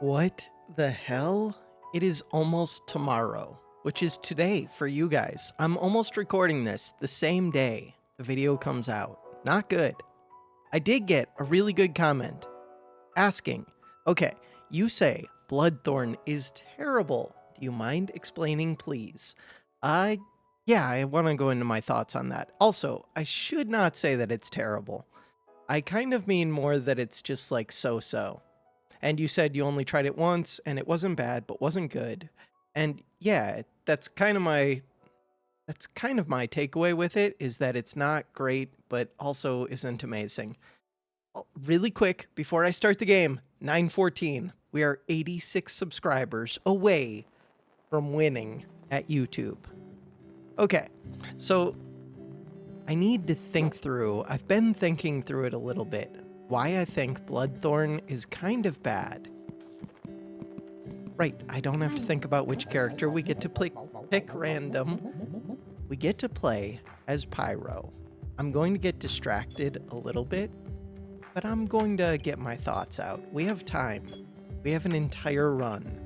What the hell? It is almost tomorrow, which is today for you guys. I'm almost recording this the same day the video comes out. Not good. I did get a really good comment asking, okay, you say Bloodthorn is terrible. Do you mind explaining, please? Yeah, I want to go into my thoughts on that. Also, I should not say that it's terrible. I kind of mean more that it's just like so-so. And you said you only tried it once and it wasn't bad, but wasn't good. And yeah, that's kind of my takeaway with it, is that it's not great, but also isn't amazing. Really quick, before I start the game, 9:14. We are 86 subscribers away from winning at YouTube. Okay, so I need to think through, I've been thinking through it a little bit, why I think Bloodthorn is kind of bad. Right, I don't have to think about which character. We get to pick random. We get to play as Pyro. I'm going to get distracted a little bit, but I'm going to get my thoughts out. We have time. We have an entire run.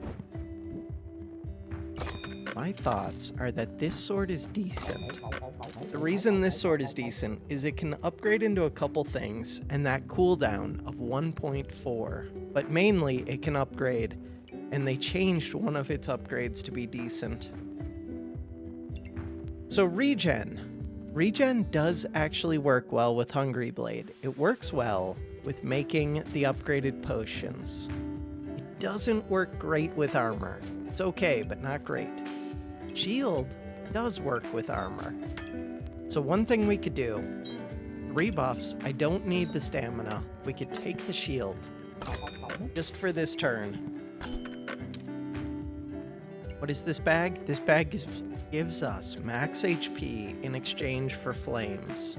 My thoughts are that this sword is decent. The reason this sword is decent is it can upgrade into a couple things, and that cooldown of 1.4. But mainly it can upgrade, and they changed one of its upgrades to be decent. So regen. Regen does actually work well with Hungry Blade. It works well with making the upgraded potions. It doesn't work great with armor. It's okay, but not great. Shield does work with armor. So one thing we could do, 3 buffs, I don't need the stamina. We could take the shield, just for this turn. What is this bag? This bag gives us max HP in exchange for flames.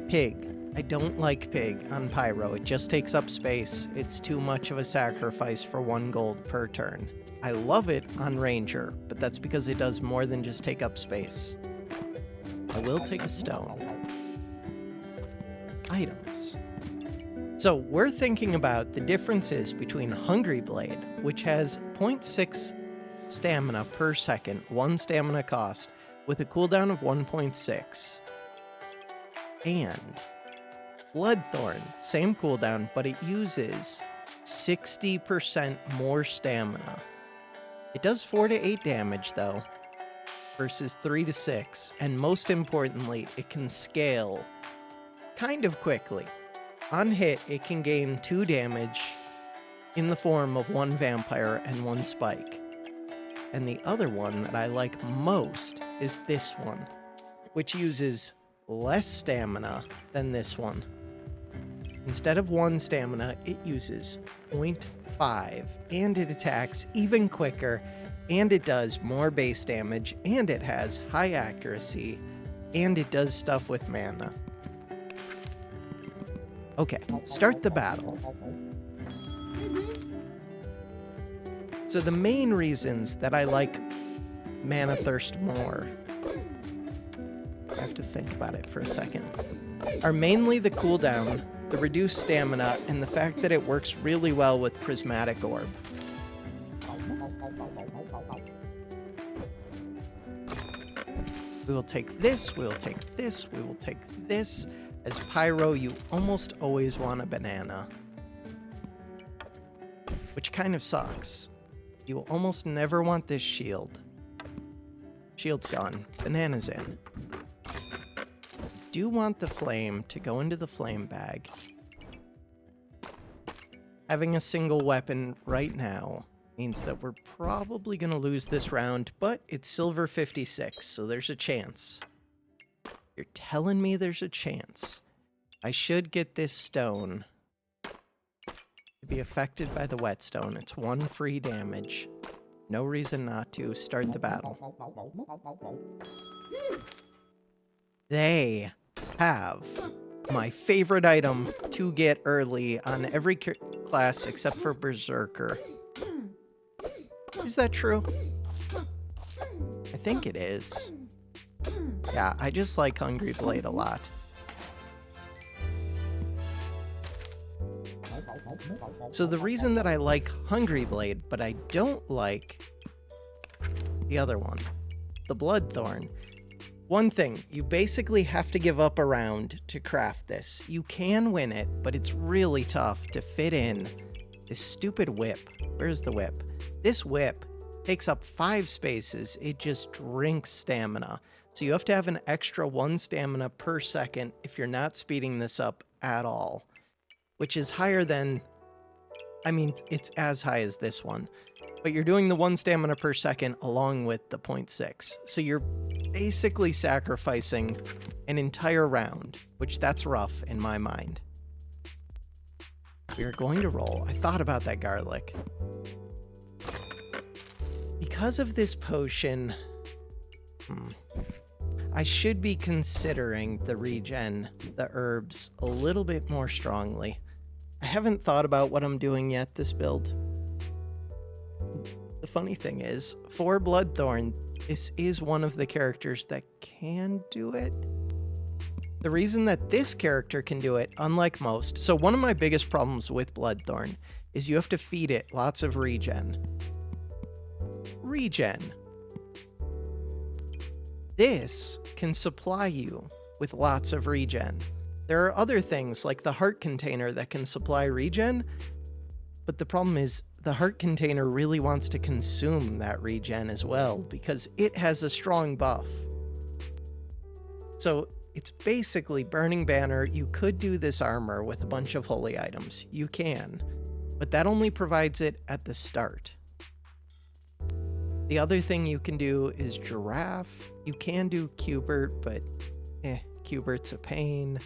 Pig. I don't like Pig on Pyro. It just takes up space. It's too much of a sacrifice for 1 gold per turn. I love it on Ranger, but that's because it does more than just take up space. I will take a stone. Items. So we're thinking about the differences between Hungry Blade, which has 0.6 stamina per second, 1 stamina cost, with a cooldown of 1.6. And Bloodthorn, same cooldown, but it uses 60% more stamina. It does 4 to 8 damage though, versus 3 to 6, and most importantly, it can scale kind of quickly. On hit, it can gain 2 damage in the form of 1 vampire and 1 spike. And the other one that I like most is this one, which uses less stamina than this one. Instead of 1 stamina, it uses 0.5, and it attacks even quicker, and it does more base damage, and it has high accuracy, and it does stuff with mana. Okay, start the battle. So the main reasons that I like Mana Thirst more, I have to think about it for a second, are mainly the cooldown, the reduced stamina, and the fact that it works really well with Prismatic Orb. We will take this, we will take this, we will take this. As Pyro, you almost always want a banana, which kind of sucks. You will almost never want this shield. Shield's gone. Banana's in. Do want the flame to go into the flame bag. Having a single weapon right now means that we're probably going to lose this round, but it's silver 56, so there's a chance. You're telling me there's a chance. I should get this stone to be affected by the whetstone. It's 1 free damage. No reason not to. Start the battle. They have my favorite item to get early on every class except for Berserker. Is that true? I think it is. Yeah, I just like Hungry Blade a lot. So the reason that I like Hungry Blade, but I don't like the other one, the Bloodthorn. One thing, you basically have to give up a round to craft this. You can win it, but it's really tough to fit in this stupid whip. Where's the whip? This whip takes up 5 spaces. It just drinks stamina. So you have to have an extra 1 stamina per second if you're not speeding this up at all, which is higher than, I mean, it's as high as this one, but you're doing the 1 stamina per second along with the 0.6. So you're basically sacrificing an entire round, which that's rough in my mind. We're going to roll. I thought about that garlic. Because of this potion, I should be considering the regen, the herbs, a little bit more strongly. I haven't thought about what I'm doing yet this build. The funny thing is, for Bloodthorn, this is one of the characters that can do it. The reason that this character can do it, unlike most, so one of my biggest problems with Bloodthorn is you have to feed it lots of regen. This can supply you with lots of regen. There are other things like the heart container that can supply regen, but the problem is the heart container really wants to consume that regen as well because it has a strong buff. So it's basically Burning Banner. You could do this armor with a bunch of holy items. You can, but that only provides it at the start. The other thing you can do is Giraffe. You can do Cubert, but Cubert's a pain.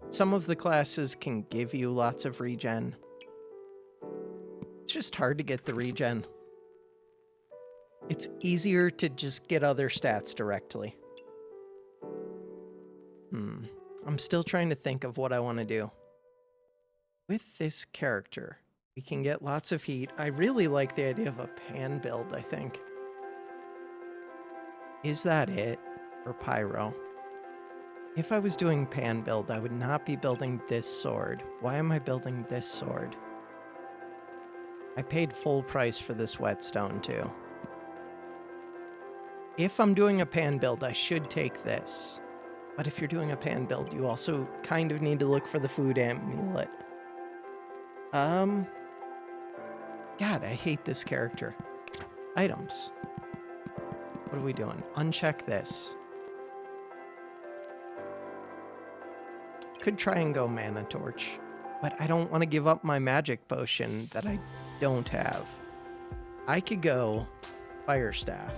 Some of the classes can give you lots of regen. It's just hard to get the regen. It's easier to just get other stats directly. I'm still trying to think of what I want to do. With this character, we can get lots of heat. I really like the idea of a pan build, I think. Is that it? Or Pyro? If I was doing pan build, I would not be building this sword. Why am I building this sword? I paid full price for this whetstone too. If I'm doing a pan build, I should take this. But if you're doing a pan build, you also kind of need to look for the food amulet. God, I hate this character. Items. What are we doing? Uncheck this. Could try and go Mana Torch, but I don't want to give up my magic potion that I don't have. I could go Fire Staff.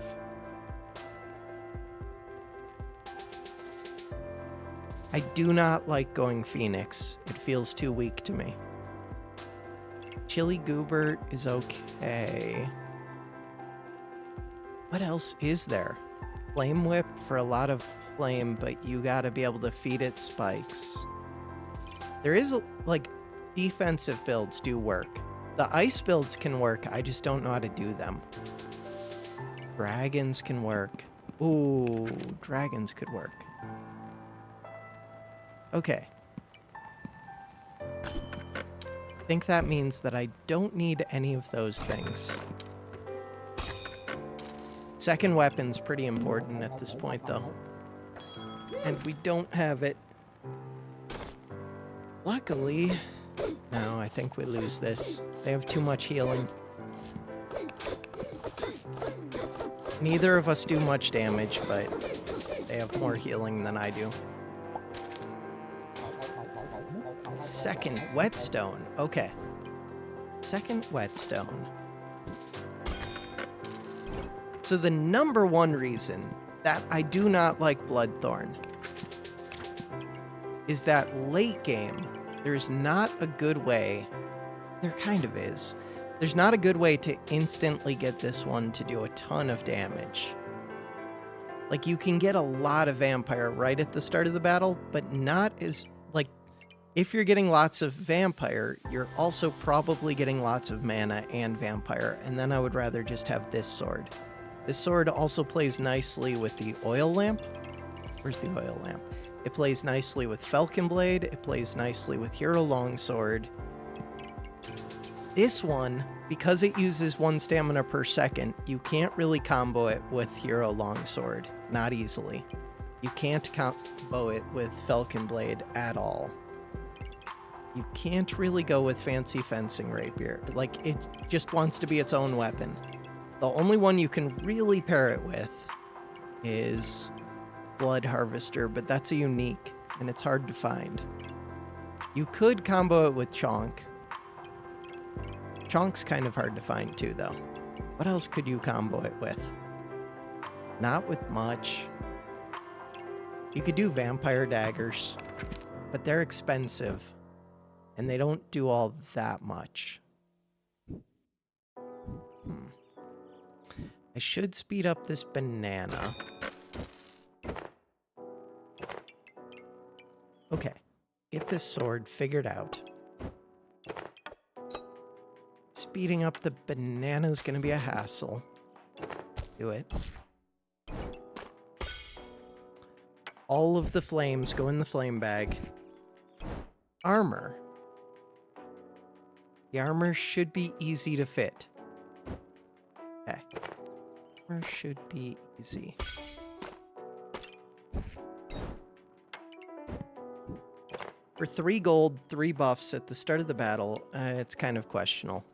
I do not like going Phoenix. It feels too weak to me. Chili Goobert is okay. What else is there? Flame Whip for a lot of flame, but you gotta be able to feed it spikes. There is, like, defensive builds do work. The ice builds can work, I just don't know how to do them. Dragons can work. Ooh, dragons could work. Okay. I think that means that I don't need any of those things. Second weapon's pretty important at this point, though. And we don't have it. Luckily... No, I think we lose this. They have too much healing. Neither of us do much damage, but they have more healing than I do. Second whetstone. Okay. Second whetstone. So the number one reason that I do not like Bloodthorn is that late game, there's not a good way, there kind of is, there's not a good way to instantly get this one to do a ton of damage. Like, you can get a lot of vampire right at the start of the battle, but not as, like, if you're getting lots of vampire, you're also probably getting lots of mana and vampire, and then I would rather just have this sword. This sword also plays nicely with the oil lamp. Where's the oil lamp? It plays nicely with Falcon Blade. It plays nicely with Hero Longsword. This one, because it uses 1 stamina per second, you can't really combo it with Hero Longsword. Not easily. You can't combo it with Falcon Blade at all. You can't really go with Fancy Fencing Rapier. Like, it just wants to be its own weapon. The only one you can really pair it with is Blood Harvester, but that's a unique, and it's hard to find. You could combo it with Chonk. Chonk's kind of hard to find too, though. What else could you combo it with? Not with much. You could do Vampire Daggers, but they're expensive, and they don't do all that much. I should speed up this banana. Okay, get this sword figured out. Speeding up the banana is going to be a hassle. Do it. All of the flames go in the flame bag. Armor. The armor should be easy to fit. Okay. Armor should be easy. For 3 gold, 3 buffs at the start of the battle, it's kind of questionable.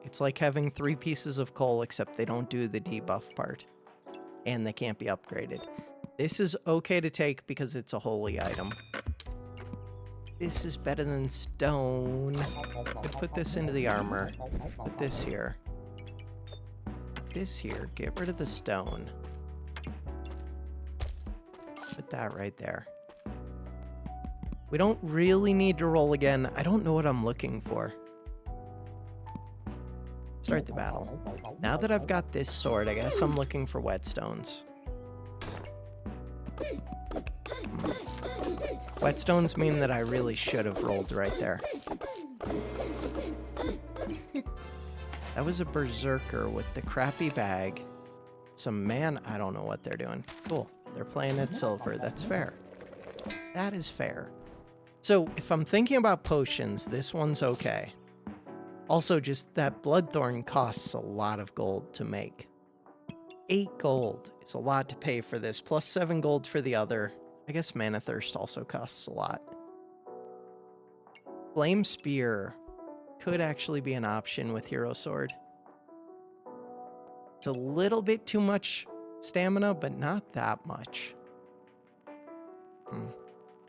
It's like having 3 pieces of coal, except they don't do the debuff part. And they can't be upgraded. This is okay to take because it's a holy item. This is better than stone. I put this into the armor. Put this here. This here. Get rid of the stone. Put that right there. We don't really need to roll again. I don't know what I'm looking for. Start the battle. Now that I've got this sword, I guess I'm looking for whetstones. Whetstones mean that I really should have rolled right there. That was a berserker with the crappy bag. Some man, I don't know what they're doing. Cool. They're playing at silver. That's fair. That is fair. So if I'm thinking about potions, this one's okay. Also, just that Bloodthorn costs a lot of gold to make. 8 gold is a lot to pay for this, plus 7 gold for the other. I guess Mana Thirst also costs a lot. Flame Spear could actually be an option with Hero Sword. It's a little bit too much stamina, but not that much.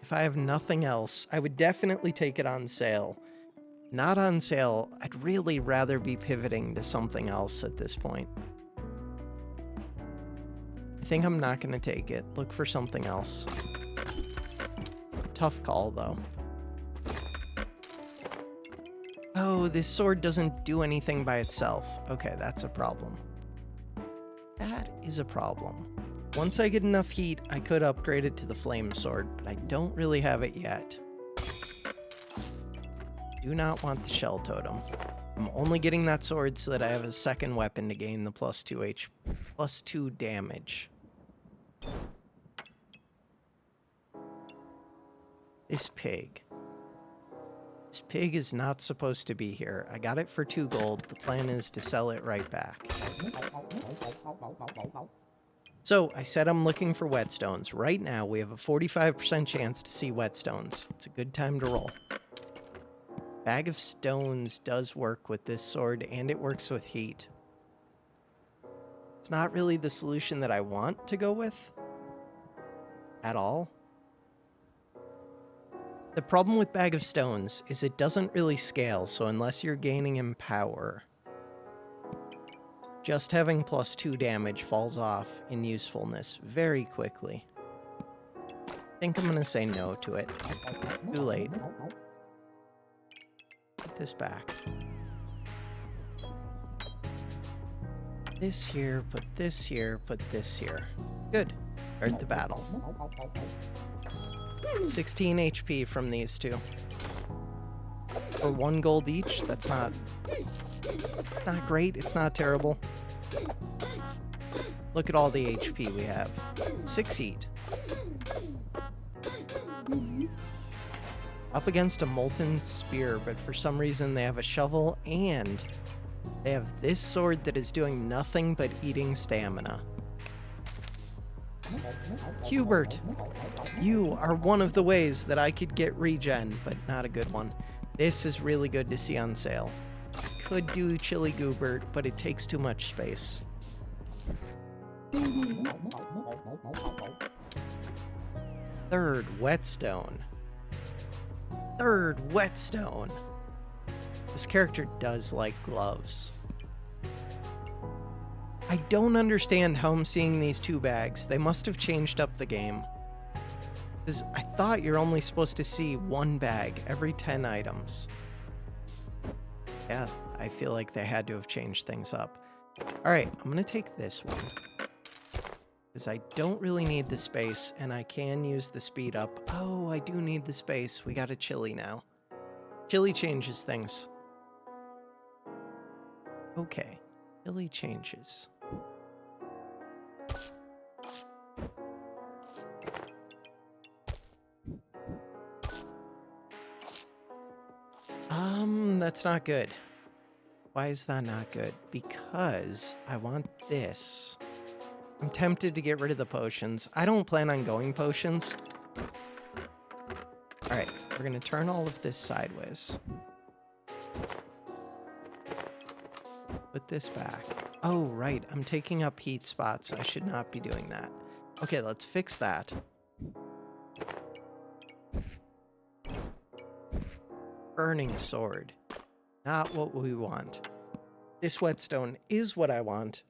If I have nothing else, I would definitely take it on sale. Not on sale, I'd really rather be pivoting to something else at this point. I think I'm not going to take it. Look for something else. Tough call, though. Oh, this sword doesn't do anything by itself. Okay, that's a problem. That is a problem. Once I get enough heat, I could upgrade it to the flame sword, but I don't really have it yet. Do not want the shell totem. I'm only getting that sword so that I have a second weapon to gain the plus 2 damage. This pig. This pig is not supposed to be here. I got it for 2 gold. The plan is to sell it right back. So, I said I'm looking for whetstones. Right now, we have a 45% chance to see whetstones. It's a good time to roll. Bag of Stones does work with this sword, and it works with heat. It's not really the solution that I want to go with at all. The problem with Bag of Stones is it doesn't really scale, so unless you're gaining in power, just having plus 2 damage falls off in usefulness very quickly. I think I'm going to say no to it. Too late. Put this back. This here, put this here, put this here. Good. Start the battle. 16 HP from these two. For 1 gold each, that's not great, it's not terrible. Look at all the HP we have. 6 heat. Up against a molten spear, but for some reason they have a shovel and they have this sword that is doing nothing but eating stamina. Hubert, you are one of the ways that I could get regen, but not a good one. This is really good to see on sale. Could do Chili Goobert, but it takes too much space. Third whetstone. Third whetstone. This character does like gloves. I don't understand how I'm seeing these 2 bags. They must have changed up the game. Because I thought you're only supposed to see 1 bag every 10 items. Yeah, I feel like they had to have changed things up. Alright, I'm going to take this one. Because I don't really need the space, and I can use the speed up. Oh, I do need the space. We got a chili now. Chili changes things. Okay, chili changes. That's not good. Why is that not good? Because I want this. I'm tempted to get rid of the potions. I don't plan on going potions. Alright, we're going to turn all of this sideways. Put this back. Oh, right. I'm taking up heat spots. I should not be doing that. Okay, let's fix that. Burning sword. Not what we want. This whetstone is what I want.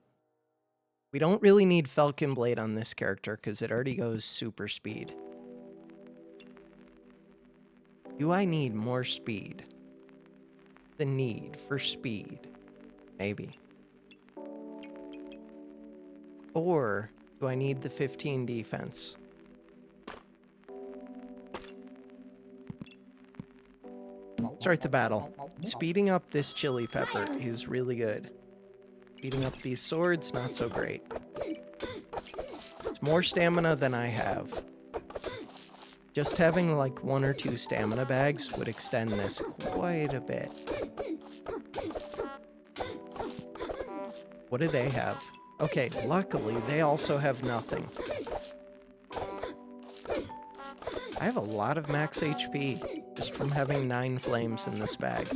We don't really need Falcon Blade on this character because it already goes super speed. Do I need more speed? The need for speed. Maybe. Or do I need the 15 defense? Start the battle. Speeding up this chili pepper is really good. Speeding up these swords, not so great. It's more stamina than I have. Just having like 1 or 2 stamina bags would extend this quite a bit. What do they have? Okay, luckily they also have nothing. I have a lot of max HP just from having 9 flames in this bag.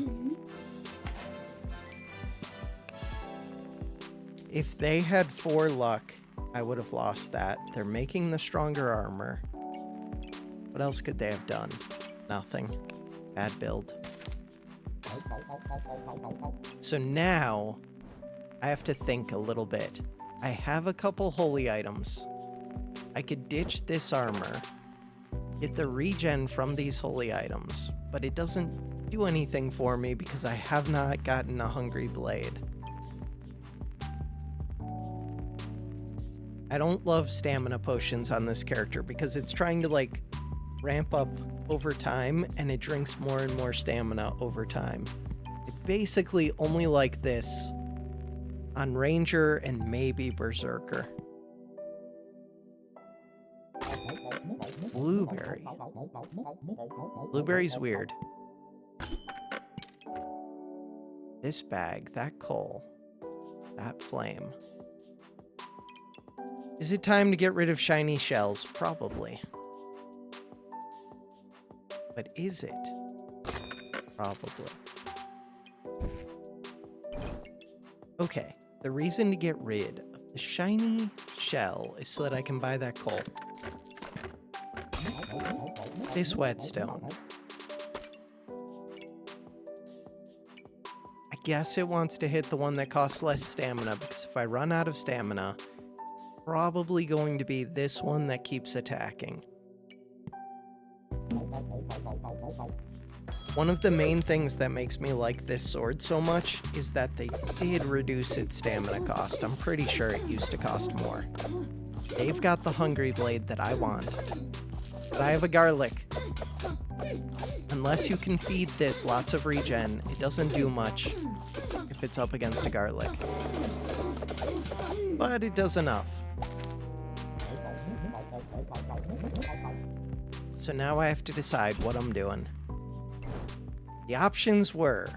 If they had 4 luck, I would have lost that. They're making the stronger armor. What else could they have done? Nothing. Bad build. So now, I have to think a little bit. I have a couple holy items. I could ditch this armor, get the regen from these holy items, but it doesn't do anything for me because I have not gotten a hungry blade. I don't love stamina potions on this character because it's trying to like ramp up over time and it drinks more and more stamina over time. I basically only like this on Ranger and maybe Berserker. Blueberry. Blueberry's weird. This bag, that coal, that flame. Is it time to get rid of shiny shells? Probably. But is it? Probably. Okay, the reason to get rid of the shiny shell is so that I can buy that coal. This whetstone. I guess it wants to hit the one that costs less stamina, because if I run out of stamina, probably going to be this one that keeps attacking. One of the main things that makes me like this sword so much is that they did reduce its stamina cost. I'm pretty sure it used to cost more. They've got the hungry blade that I want. But I have a garlic. Unless you can feed this lots of regen, it doesn't do much if it's up against a garlic. But it does enough. So now I have to decide what I'm doing. The options were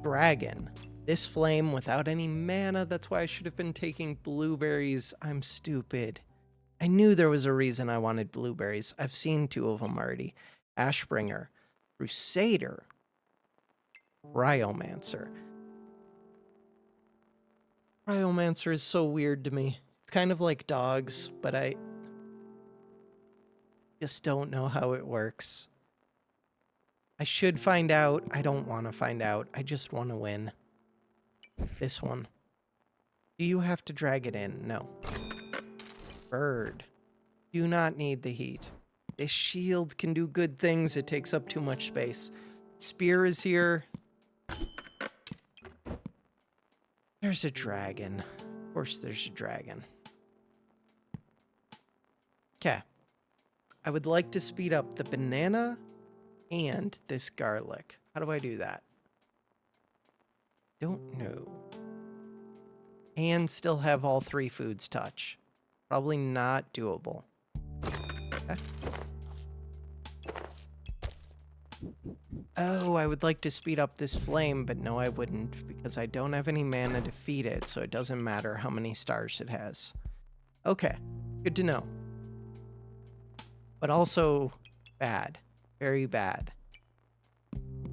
dragon, this flame without any mana. That's why I should have been taking blueberries. I'm stupid. I knew there was a reason I wanted blueberries. I've seen 2 of them already. Ashbringer, Crusader, Cryomancer. Cryomancer is so weird to me. It's kind of like dogs, but I just don't know how it works. I should find out. I don't want to find out. I just want to win. This one. Do you have to drag it in? No. Bird. Do not need the heat. This shield can do good things. It takes up too much space. Spear is here. There's a dragon. Of course there's a dragon. Okay. I would like to speed up the banana and this garlic. How do I do that? Don't know. And still have all 3 foods touch. Probably not doable. Okay. Oh, I would like to speed up this flame, but no, I wouldn't, because I don't have any mana to feed it, so it doesn't matter how many stars it has. Okay, good to know. But also bad. Very bad.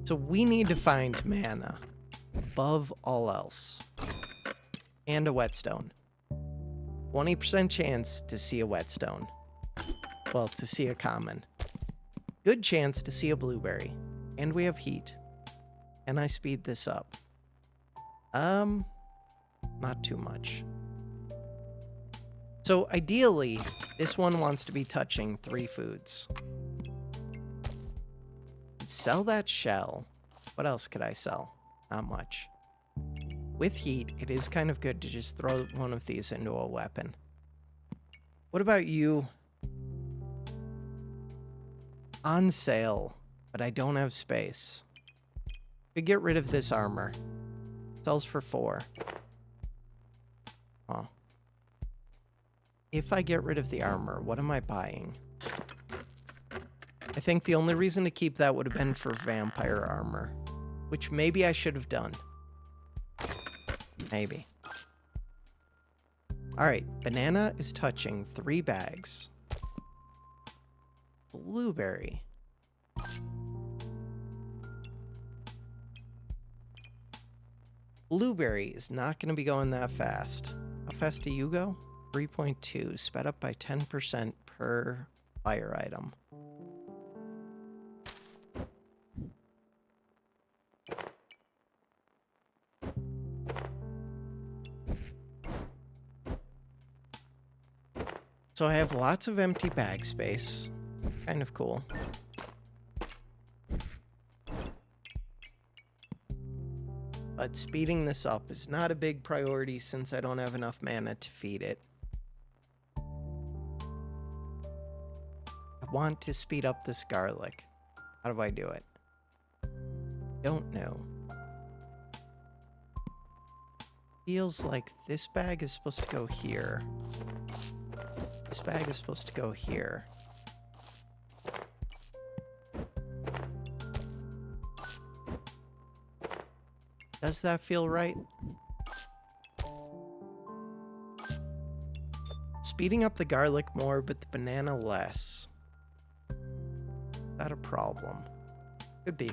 So we need to find mana above all else. And a whetstone. 20% chance to see a whetstone. Well, to see a common. Good chance to see a blueberry. And we have heat. Can I speed this up? Not too much. So ideally, this one wants to be touching 3 foods. I'd sell that shell. What else could I sell? Not much. With heat, it is kind of good to just throw one of these into a weapon. What about you? On sale, but I don't have space. Could get rid of this armor. Sells for 4. Oh. If I get rid of the armor, what am I buying? I think the only reason to keep that would have been for vampire armor, which maybe I should have done. Maybe. Alright, banana is touching 3 bags. Blueberry. Blueberry is not going to be going that fast. How fast do you go? 3.2, sped up by 10% per fire item. So I have lots of empty bag space. Kind of cool. But speeding this up is not a big priority since I don't have enough mana to feed it. I want to speed up this garlic. How do I do it? Don't know. Feels like this bag is supposed to go here. This bag is supposed to go here. Does that feel right? Speeding up the garlic more, but the banana less. Is that a problem? Could be.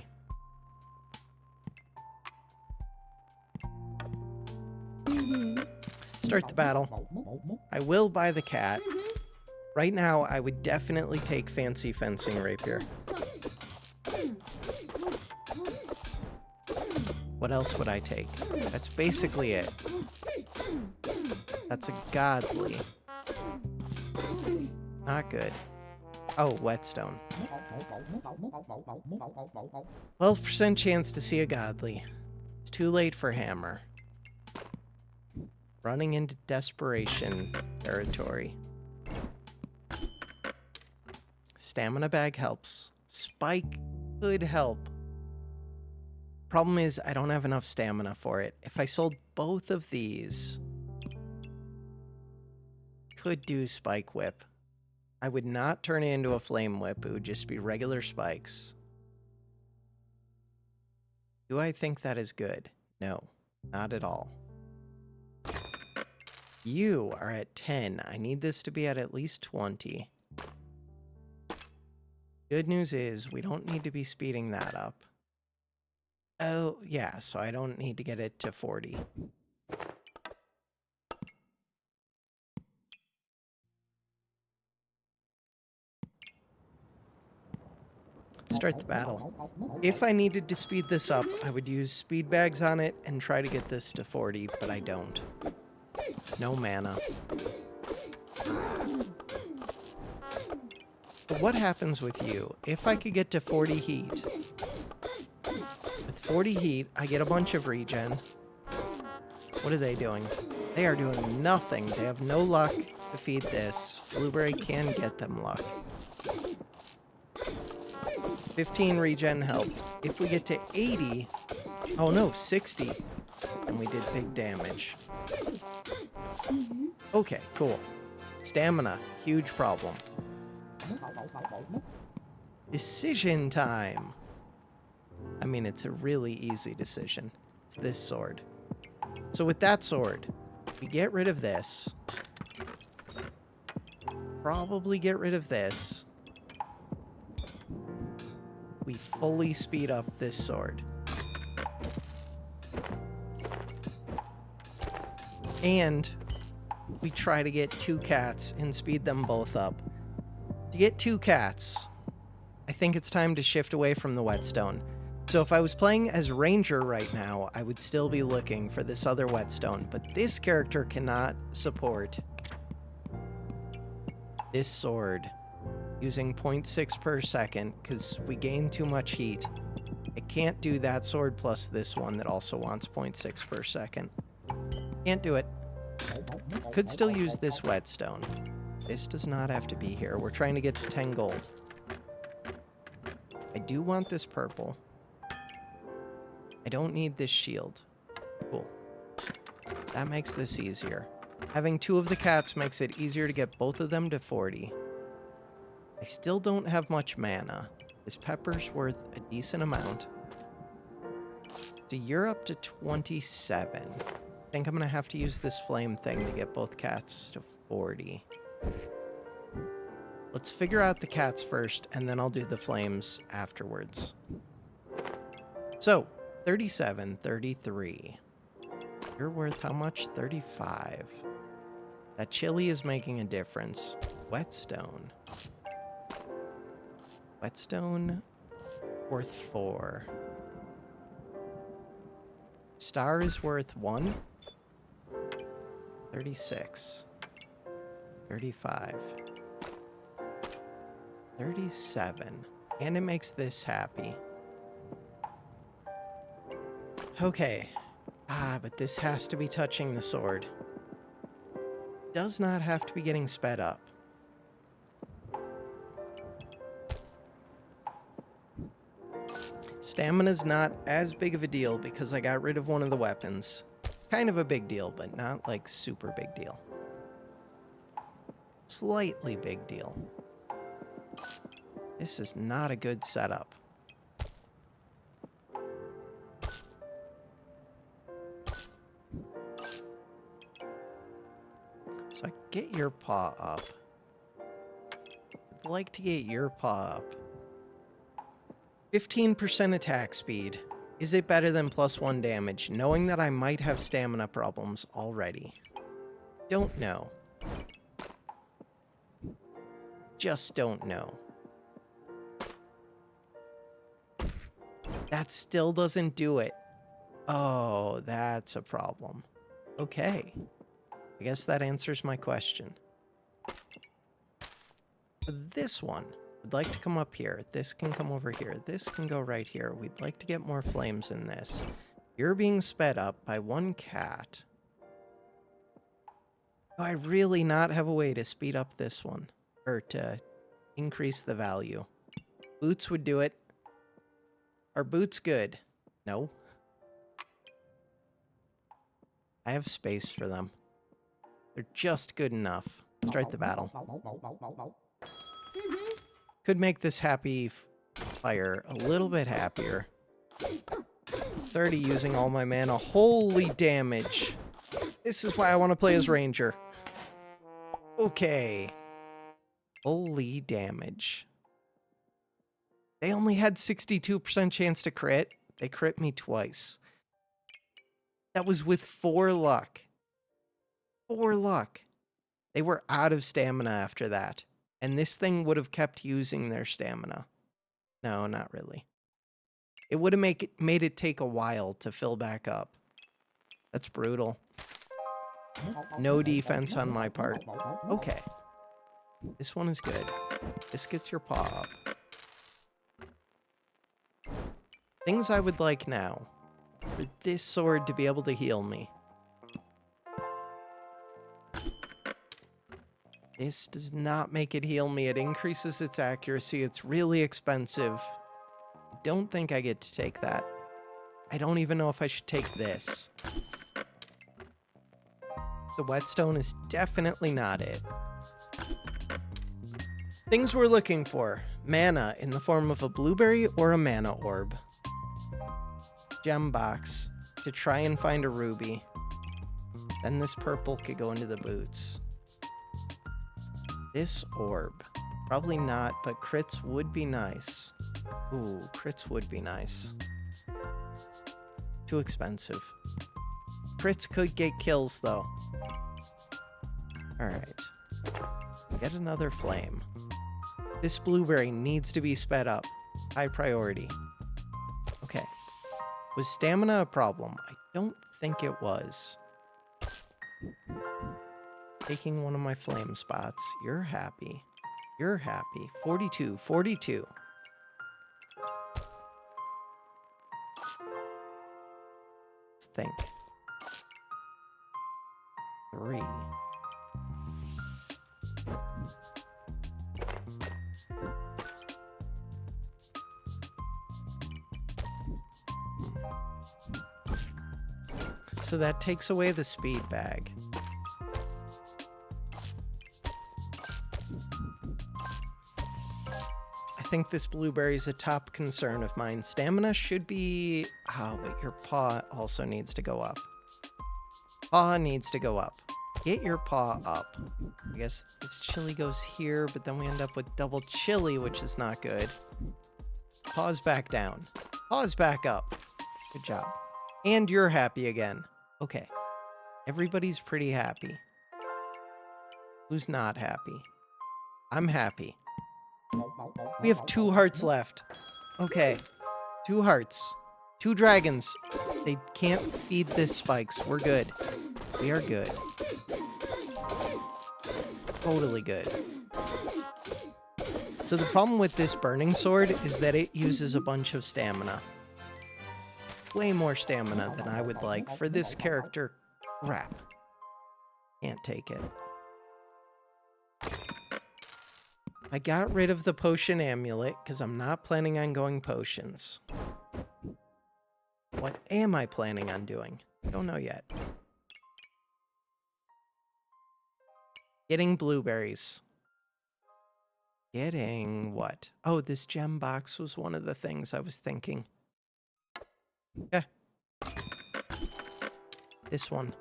Start the battle. I will buy the cat. Right now, I would definitely take fancy fencing rapier. What else would I take? That's basically it. That's a godly. Not good. Oh, whetstone. 12% chance to see a godly. It's too late for hammer. Running into desperation territory. Stamina bag helps. Spike could help. Problem is, I don't have enough stamina for it. If I sold both of these, could do spike whip. I would not turn it into a flame whip. It would just be regular spikes. Do I think that is good? No, not at all. You are at 10. I need this to be at least 20. Good news is we don't need to be speeding that up. Oh, yeah, so I don't need to get it to 40. Start the battle. If I needed to speed this up, I would use speed bags on it and try to get this to 40, but I don't. No mana. But what happens with you? If I could get to 40 heat, with 40 heat, I get a bunch of regen. What are they doing? They are doing nothing. They have no luck to feed this. Blueberry can get them luck. 15 regen helped. If we get to 80, oh no, 60, and we did big damage. Okay, cool. Stamina, huge problem. Decision time. I mean, it's a really easy decision. It's this sword. So with that sword, we get rid of this. Probably get rid of this. We fully speed up this sword. And we try to get 2 cats and speed them both up. To get 2 cats, I think it's time to shift away from the whetstone. So if I was playing as Ranger right now, I would still be looking for this other whetstone, but this character cannot support this sword using 0.6 per second because we gain too much heat. I can't do that sword plus this one that also wants 0.6 per second. Can't do it. Could still use this whetstone. This does not have to be here. We're trying to get to 10 gold. I do want this purple. I don't need this shield. Cool. That makes this easier. Having 2 of the cats makes it easier to get both of them to 40. I still don't have much mana. This pepper's worth a decent amount. So you're up to 27. I think I'm going to have to use this flame thing to get both cats to 40. Let's figure out the cats first, and then I'll do the flames afterwards. So, 37, 33. You're worth how much? 35. That chili is making a difference. Whetstone. Whetstone, worth 4. Star is worth 1. 36. 35. 37. And it makes this happy. Okay. But this has to be touching the sword. Does not have to be getting sped up. Stamina's not as big of a deal because I got rid of one of the weapons. Kind of a big deal, but not like super big deal. Slightly big deal. This is not a good setup. So I get your paw up. I'd like to get your paw up. 15% attack speed. Is it better than +1 damage, knowing that I might have stamina problems already? Don't know. Just don't know. That still doesn't do it. Oh, that's a problem. Okay. I guess that answers my question. For this one, I'd like to come up here. This can come over here. This can go right here. We'd like to get more flames in this. You're being sped up by 1 cat. Do I really not have a way to speed up this one? Or to increase the value? Boots would do it. Are boots good? No. I have space for them. They're just good enough. Start the battle. Could make this happy fire a little bit happier. 30 using all my mana. Holy damage. This is why I want to play as Ranger. Okay. Holy damage. They only had 62% chance to crit. They crit me twice. That was with 4 luck. 4 luck. They were out of stamina after that. And this thing would have kept using their stamina. No, not really. It would have made it take a while to fill back up. That's brutal. No defense on my part. Okay. This one is good. This gets your paw up. Things I would like now. For this sword to be able to heal me. This does not make it heal me. It increases its accuracy. It's really expensive. I don't think I get to take that. I don't even know if I should take this. The whetstone is definitely not it. Things we're looking for. Mana in the form of a blueberry or a mana orb. Gem box to try and find a ruby. Then this purple could go into the boots. This orb. Probably not, but crits would be nice. Ooh, crits would be nice. Too expensive. Crits could get kills, though. Alright. Get another flame. This blueberry needs to be sped up. High priority. Okay. Was stamina a problem? I don't think it was. Taking one of my flame spots. You're happy. You're happy. 42. 42. Let's think. 3. So that takes away the speed bag. I think this blueberry is a top concern of mine. Stamina should be... Oh, but your paw also needs to go up. Paw needs to go up. Get your paw up. I guess this chili goes here, but then we end up with double chili, which is not good. Paw's back down. Paw's back up. Good job. And you're happy again. Okay. Everybody's pretty happy. Who's not happy? I'm happy. We have 2 hearts left. Okay. 2 hearts. 2 dragons. They can't feed this spikes. We're good. We are good. Totally good. So the problem with this burning sword is that it uses a bunch of stamina. Way more stamina than I would like for this character. Crap. Can't take it. I got rid of the potion amulet because I'm not planning on going potions. What am I planning on doing? Don't know yet. Getting blueberries. Getting what? Oh, this gem box was one of the things I was thinking. Yeah. This one.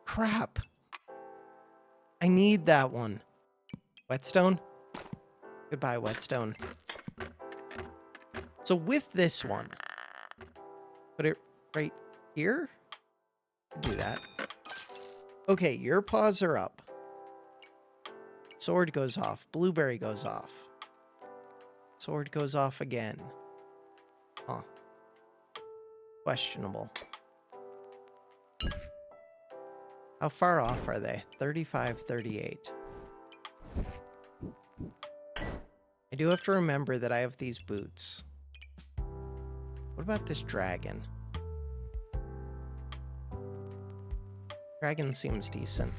Crap. I need that one. Whetstone? Goodbye, whetstone. So with this one, put it right here. Do that. Okay, your paws are up. Sword goes off. Blueberry goes off. Sword goes off again. Huh. Questionable. How far off are they? 35, 38. I do have to remember that I have these boots. What about this dragon? Dragon seems decent.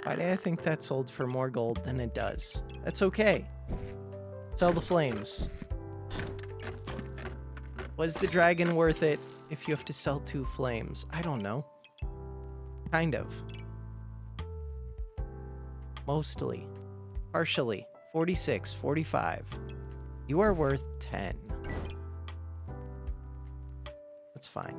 Why do I think that sold for more gold than it does? That's okay. Sell the flames. Was the dragon worth it if you have to sell 2 flames? I don't know. Kind of. Mostly. Partially. 46, 45. You are worth 10. That's fine.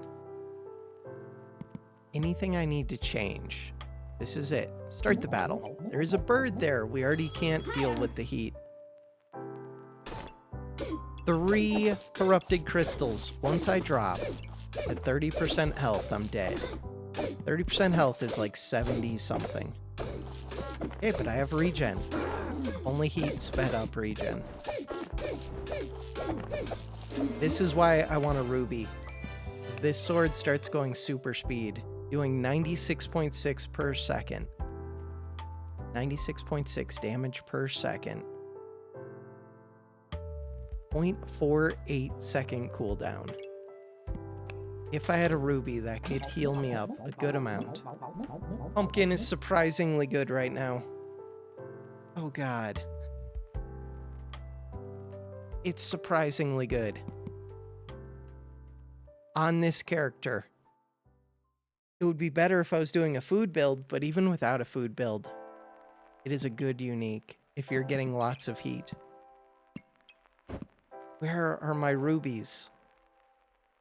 Anything I need to change? This is it. Start the battle. There is a bird there. We already can't deal with the heat. 3 corrupted crystals. Once I drop at 30% health, I'm dead. 30% health is like 70 something. Okay, but I have regen. Only heat sped up regen. This is why I want a ruby. Because this sword starts going super speed, doing 96.6 per second. 96.6 damage per second. 0.48 second cooldown. If I had a ruby, that could heal me up a good amount. Pumpkin is surprisingly good right now. Oh god. It's surprisingly good. On this character. It would be better if I was doing a food build, but even without a food build, it is a good unique if you're getting lots of heat. Where are my rubies?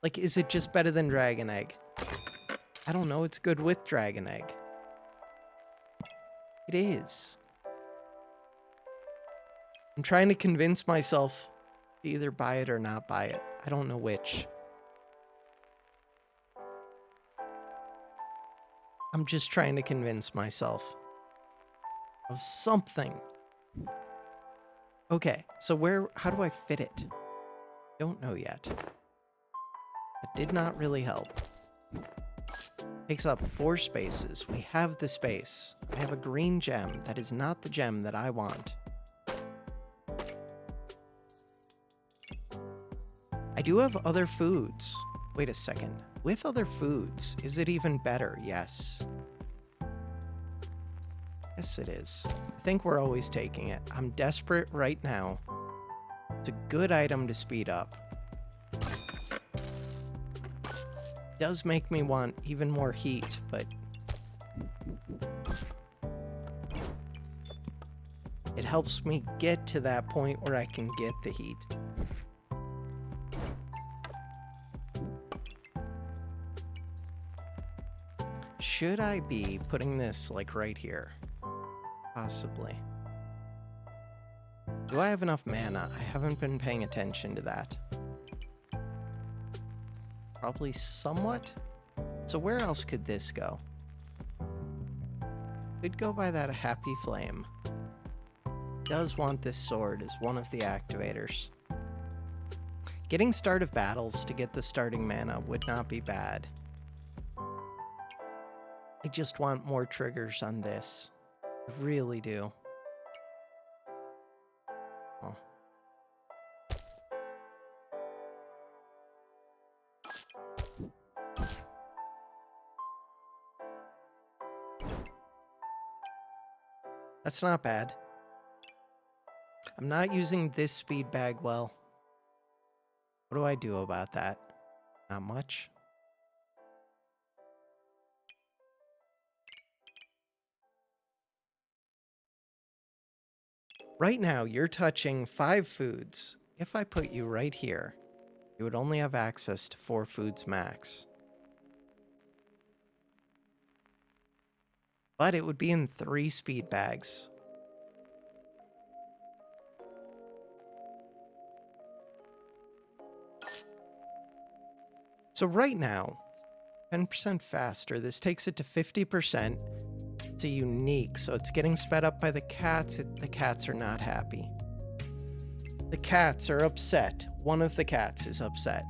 Like, is it just better than Dragon Egg? I don't know, it's good with Dragon Egg. It is. I'm trying to convince myself to either buy it or not buy it. I don't know which. I'm just trying to convince myself of something. Okay, so how do I fit it? Don't know yet. That did not really help. Takes up 4 spaces. We have the space. I have a green gem. That is not the gem that I want. I do have other foods. Wait a second. With other foods, is it even better? Yes. Yes, it is. I think we're always taking it. I'm desperate right now. It's a good item to speed up. Does make me want even more heat, but it helps me get to that point where I can get the heat. Should I be putting this like right here? Possibly. Do I have enough mana? I haven't been paying attention to that. Probably somewhat. So where else could this go? Could go by that happy flame. Does want this sword as one of the activators. Getting start of battles to get the starting mana would not be bad. I just want more triggers on this. I really do. Oh. That's not bad. I'm not using this speed bag well. What do I do about that? Not much. Right now, you're touching 5 foods. If I put you right here, you would only have access to 4 foods max. But it would be in 3 speed bags. So right now, 10% faster. This takes it to 50%. It's a unique, so it's getting sped up by the cats. The cats are not happy. The cats are upset. One of the cats is upset.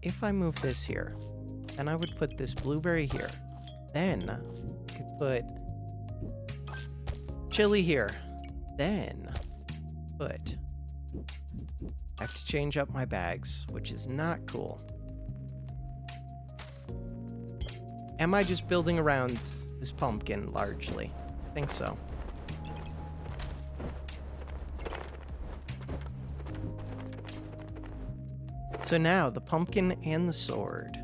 If I move this here, then I would put this blueberry here. Then I could put chili here. Then put... I have to change up my bags, which is not cool. Am I just building around this pumpkin largely? I think so. So now the pumpkin and the sword.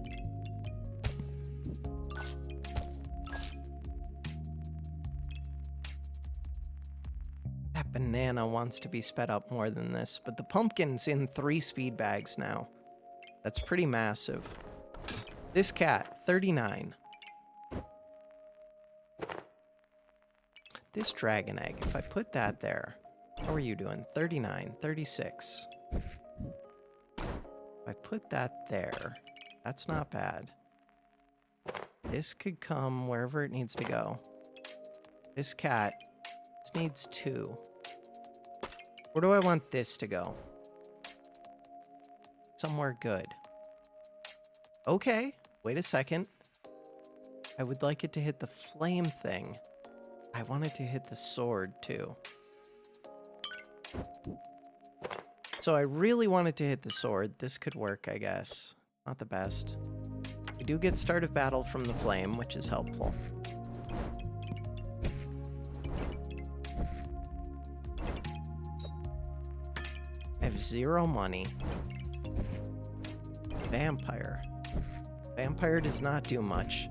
banana wants to be sped up more than this, but the pumpkin's in 3 speed bags now. That's pretty massive. This cat, 39. This dragon egg, if I put that there, how are you doing? 39, 36. If I put that there, that's not bad. This could come wherever it needs to go. This cat, this needs 2. Where do I want this to go? Somewhere good. Okay, wait a second. I would like it to hit the flame thing. I want it to hit the sword too. So I really wanted to hit the sword. This could work, I guess. Not the best. We do get start of battle from the flame, which is helpful. I have 0 money. Vampire. Vampire does not do much.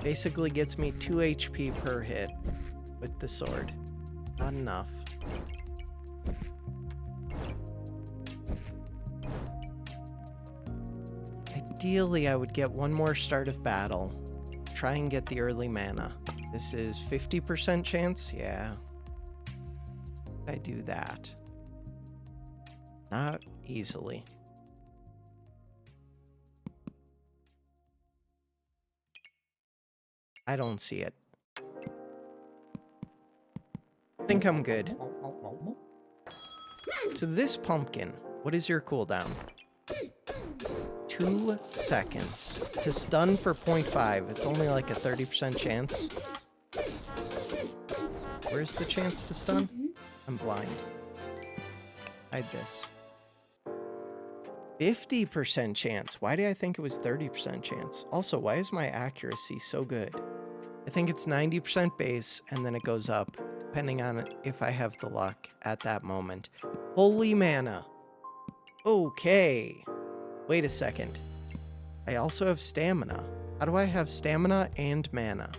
Basically gets me 2 HP per hit with the sword. Not enough. Ideally, I would get 1 more start of battle. Try and get the early mana. This is 50% chance? Yeah. I do that. Not easily. I don't see it. I think I'm good. So this pumpkin, what is your cooldown? 2 seconds. To stun for 0.5, it's only like a 30% chance. Where's the chance to stun? I'm blind. Hide this. 50% chance. Why do I think it was 30% chance? Also, why is my accuracy so good? I think it's 90% base, and then it goes up, depending on if I have the luck at that moment. Holy mana. Okay. Wait a second. I also have stamina. How do I have stamina and mana?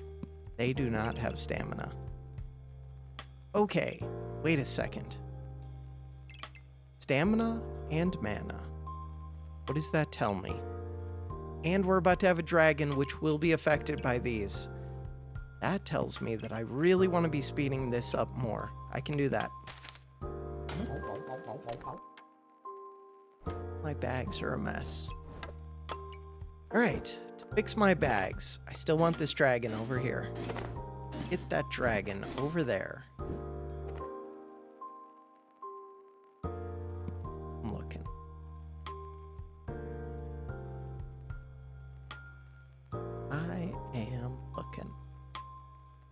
They do not have stamina. Okay. Wait a second. Stamina and mana. What does that tell me? And we're about to have a dragon, which will be affected by these. That tells me that I really want to be speeding this up more. I can do that. My bags are a mess. Alright, to fix my bags, I still want this dragon over here. Get that dragon over there. I'm looking. I am looking.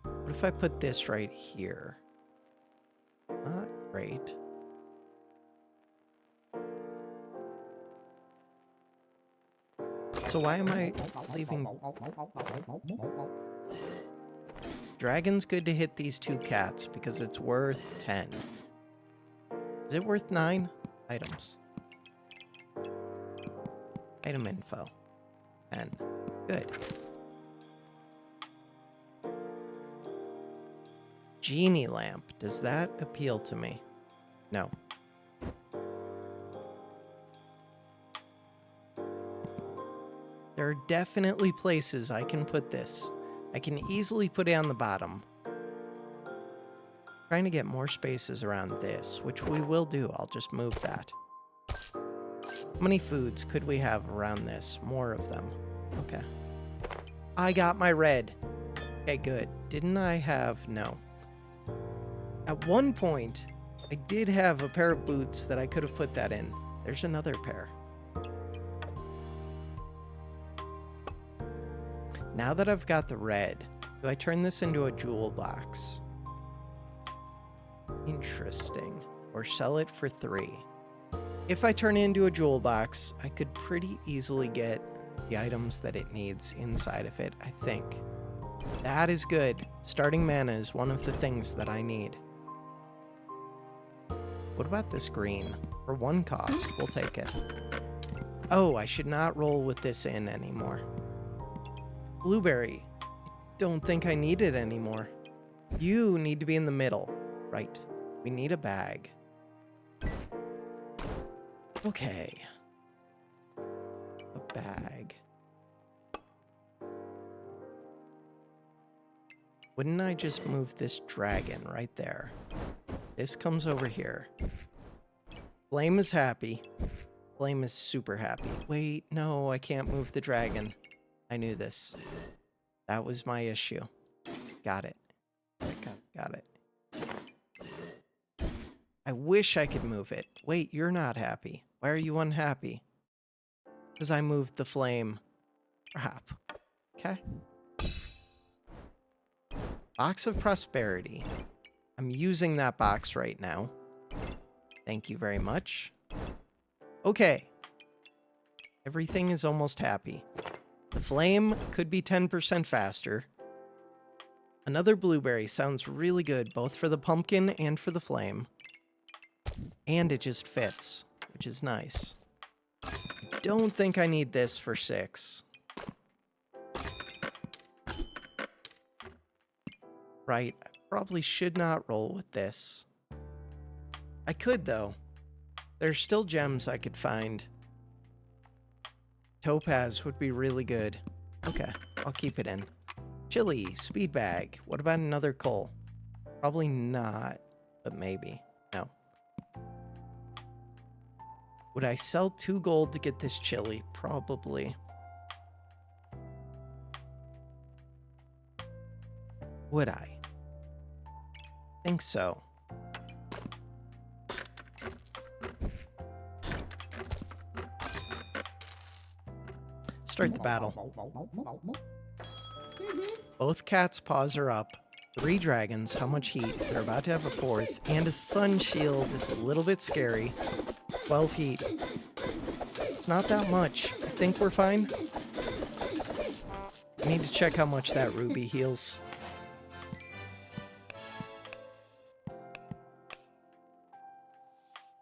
What if I put this right here? Not great. So why am I leaving? Dragon's good to hit these 2 cats because it's worth 10. Is it worth 9? Items. Item info. 10. Good. Genie lamp. Does that appeal to me? No. There are definitely places I can put this. I can easily put it on the bottom. Trying to get more spaces around this, which we will do. I'll just move that. How many foods could we have around this? More of them. Okay. I got my red. Okay, good. Didn't I have... No. At one point, I did have a pair of boots that I could have put that in. There's another pair. Now that I've got the red, do I turn this into a jewel box? Interesting. Or sell it for 3. If I turn it into a jewel box, I could pretty easily get the items that it needs inside of it, I think. That is good. Starting mana is one of the things that I need. What about this green? For 1 cost, we'll take it. Oh, I should not roll with this in anymore. Blueberry. I don't think I need it anymore. You need to be in the middle. Right. We need a bag. Okay. A bag. Wouldn't I just move this dragon right there? This comes over here. Flame is happy. Flame is super happy. Wait, no, I can't move the dragon. I knew this. That was my issue. Got it. Got it. I wish I could move it. Wait, you're not happy. Why are you unhappy? Because I moved the flame. Crap. Okay. Box of Prosperity. I'm using that box right now. Thank you very much. Okay. Everything is almost happy. The flame could be 10% faster. Another blueberry sounds really good, both for the pumpkin and for the flame. And it just fits, which is nice. Don't think I need this for 6. Right, I probably should not roll with this. I could, though. There's still gems I could find. Topaz would be really good. Okay, I'll keep it in. Chili, speed bag. What about another coal? Probably not, but maybe. No. Would I sell 2 gold to get this chili? Probably. Would I? Think so. Start the battle. Both cats' paws are up. 3 dragons, how much heat? They're about to have a 4th. And a sun shield is a little bit scary. 12 heat. It's not that much. I think we're fine. I need to check how much that ruby heals.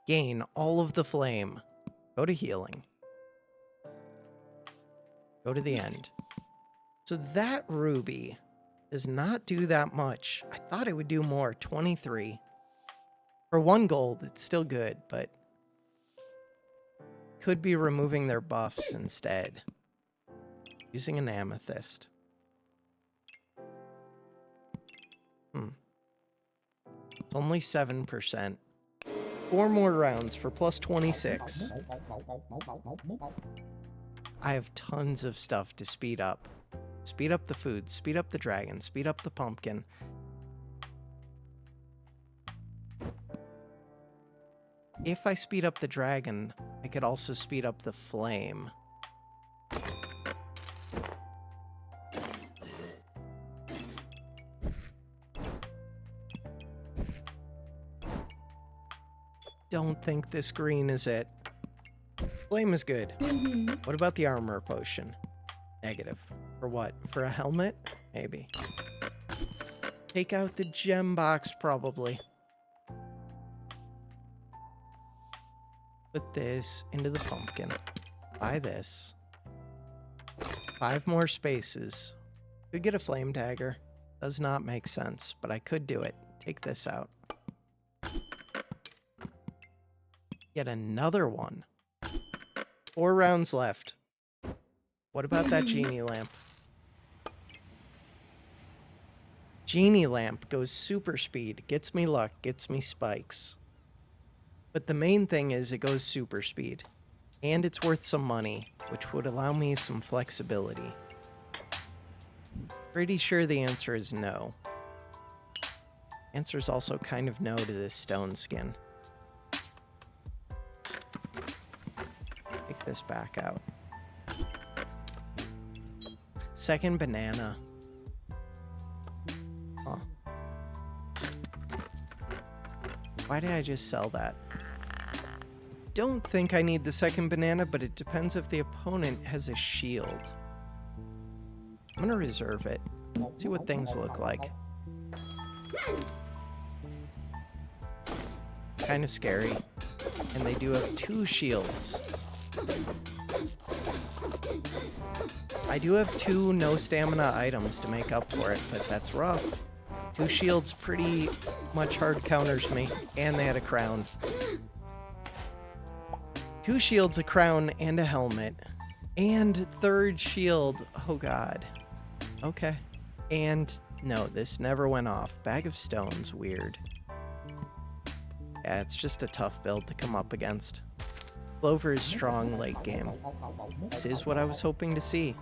Gain all of the flame. Go to healing. Go to the end. So that ruby does not do that much. I thought it would do more. 23. For 1 gold, it's still good, but could be removing their buffs instead. Using an amethyst. It's only 7%. 4 more rounds for plus 26. I have tons of stuff to speed up. Speed up the food, speed up the dragon, speed up the pumpkin. If I speed up the dragon, I could also speed up the flame. Don't think this green is it. Flame is good. What about the armor potion? Negative. For what? For a helmet? Maybe. Take out the gem box, probably. Put this into the pumpkin. Buy this. 5 more spaces. Could get a flame dagger. Does not make sense, but I could do it. Take this out. Get another one. 4 rounds left. What about that genie lamp? Genie lamp goes super speed, gets me luck, gets me spikes. But the main thing is it goes super speed. And it's worth some money, which would allow me some flexibility. Pretty sure the answer is no. Answer is also kind of no to this stone skin. Take this back out. Second banana. Huh. Why did I just sell that? Don't think I need the second banana, but it depends if the opponent has a shield. I'm gonna reserve it. See what things look like. Kind of scary. And they do have 2 shields. I do have 2 no stamina items to make up for it, but that's rough. 2 shields pretty much hard counters me, and they had a crown. 2 shields, a crown, and a helmet. And 3rd shield. Oh god. Okay. And no, this never went off. Bag of stones, weird. Yeah, it's just a tough build to come up against. Clover is strong late game. This is what I was hoping to see.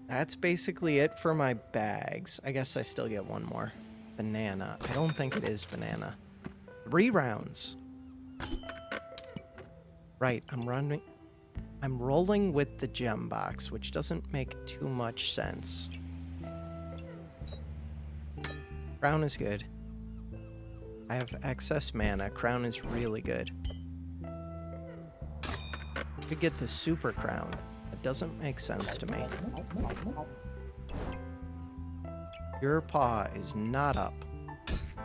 That's basically it for my bags. I guess I still get one more. Banana. I don't think it is banana. 3 rounds. Right, I'm rolling with the gem box, which doesn't make too much sense. Crown is good. I have excess mana. Crown is really good. Could get the super crown. It doesn't make sense to me. Your paw is not up.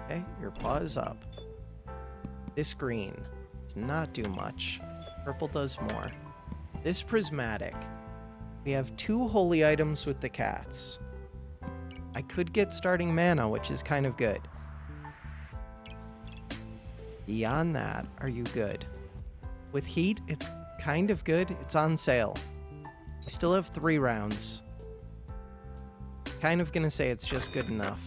Okay, your paw is up. This green does not do much. Purple does more. This prismatic. We have 2 holy items with the cats. I could get starting mana, which is kind of good. Beyond that, are you good? With heat, it's kind of good. It's on sale. We still have 3 rounds. Kind of gonna say it's just good enough.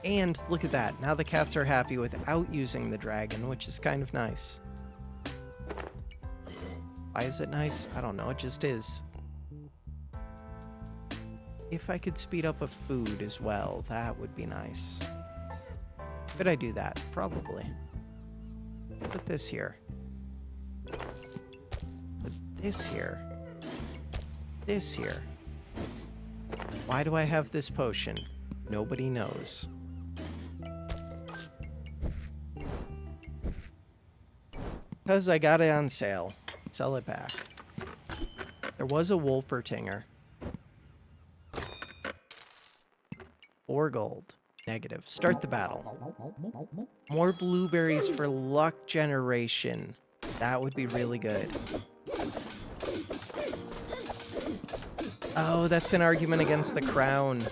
And look at that. Now the cats are happy without using the dragon, which is kind of nice. Why is it nice? I don't know. It just is. If I could speed up a food as well, that would be nice. Could I do that? Probably. Put this here. Put this here. This here. Why do I have this potion? Nobody knows. Because I got it on sale. Sell it back. There was a Wolpertinger. 4 gold. Negative. Start the battle. More blueberries for luck generation. That would be really good. Oh, that's an argument against the crown.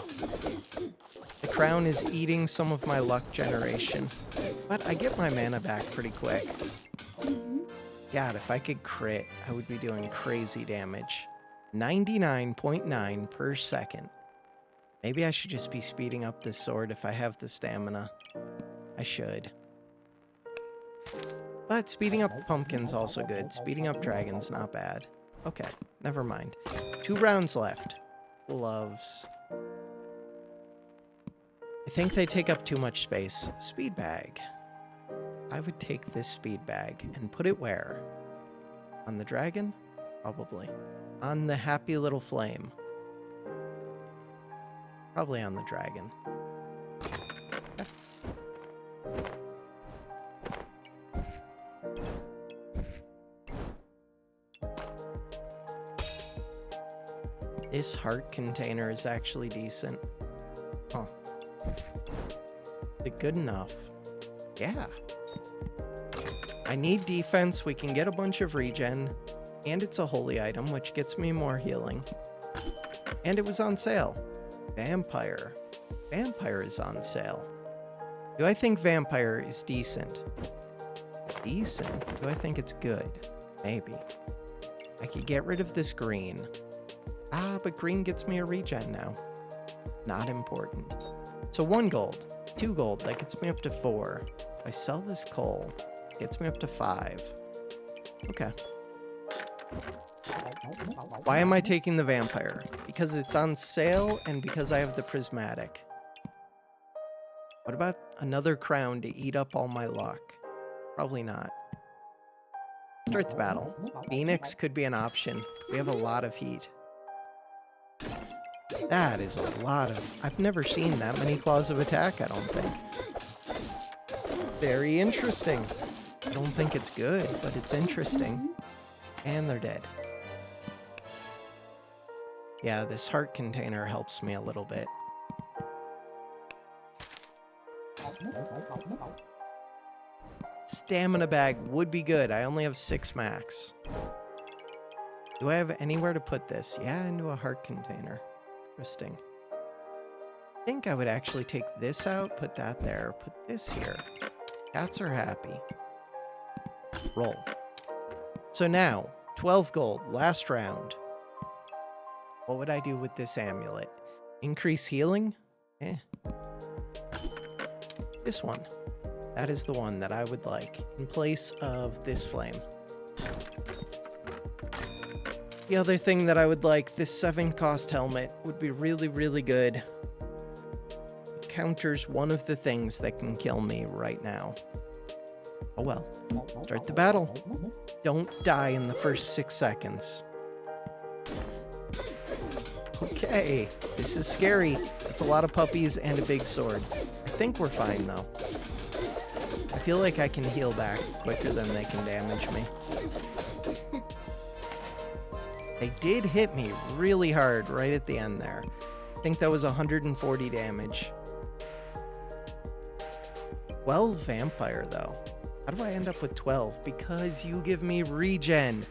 The crown is eating some of my luck generation. But I get my mana back pretty quick. God, if I could crit, I would be doing crazy damage. 99.9 per second. Maybe I should just be speeding up this sword if I have the stamina. I should. But speeding up pumpkin's also good. Speeding up dragon's not bad. Okay, never mind. 2 rounds left. Gloves. I think they take up too much space. Speed bag. I would take this speed bag and put it where? On the dragon? Probably. On the happy little flame. Probably on the dragon. Okay. This heart container is actually decent. Huh. Is it good enough? Yeah. I need defense. We can get a bunch of regen. And it's a holy item, which gets me more healing. And it was on sale. Vampire. Vampire is on sale. Do I think Vampire is decent? Decent? Do I think it's good? Maybe. I could get rid of this green. Ah, but green gets me a regen now. Not important. So 1 gold. 2 gold. That gets me up to 4. If I sell this coal, it gets me up to 5. Okay. Why am I taking the vampire? Because it's on sale and because I have the prismatic. What about another crown to eat up all my luck? Probably not. Start the battle. Phoenix could be an option. We have a lot of heat. That is a lot of... I've never seen that many claws of attack, I don't think. Very interesting. I don't think it's good, but it's interesting. And they're dead. Yeah, this heart container helps me a little bit. Stamina bag would be good. I only have 6 max. Do I have anywhere to put this? Yeah, into a heart container. Interesting. I think I would actually take this out, put that there, put this here. Cats are happy. Roll. So now, 12 gold, last round. What would I do with this amulet? Increase healing? Eh. This one. That is the one that I would like in place of this flame. The other thing that I would like, this 7 cost helmet would be really, really good. It counters one of the things that can kill me right now. Oh well. Start the battle. Don't die in the first 6 seconds. Okay, this is scary. It's a lot of puppies and a big sword. I think we're fine though. I feel like I can heal back quicker than they can damage me. They did hit me really hard right at the end there. I think that was 140 damage. 12 vampire though. How do I end up with 12? Because you give me regen.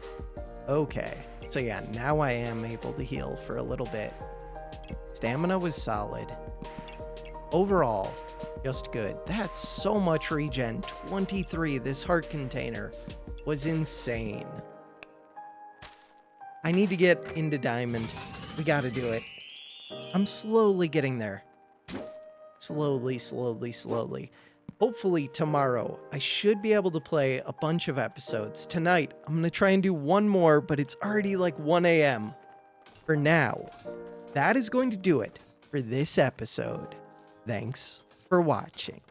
Okay. So yeah, now I am able to heal for a little bit. Stamina was solid. Overall, just good. That's so much regen. 23. This heart container was insane. I need to get into diamond. We gotta do it. I'm slowly getting there. Slowly, slowly, slowly. Hopefully tomorrow, I should be able to play a bunch of episodes. Tonight, I'm gonna try and do one more, but it's already like 1 a.m. For now, that is going to do it for this episode. Thanks for watching.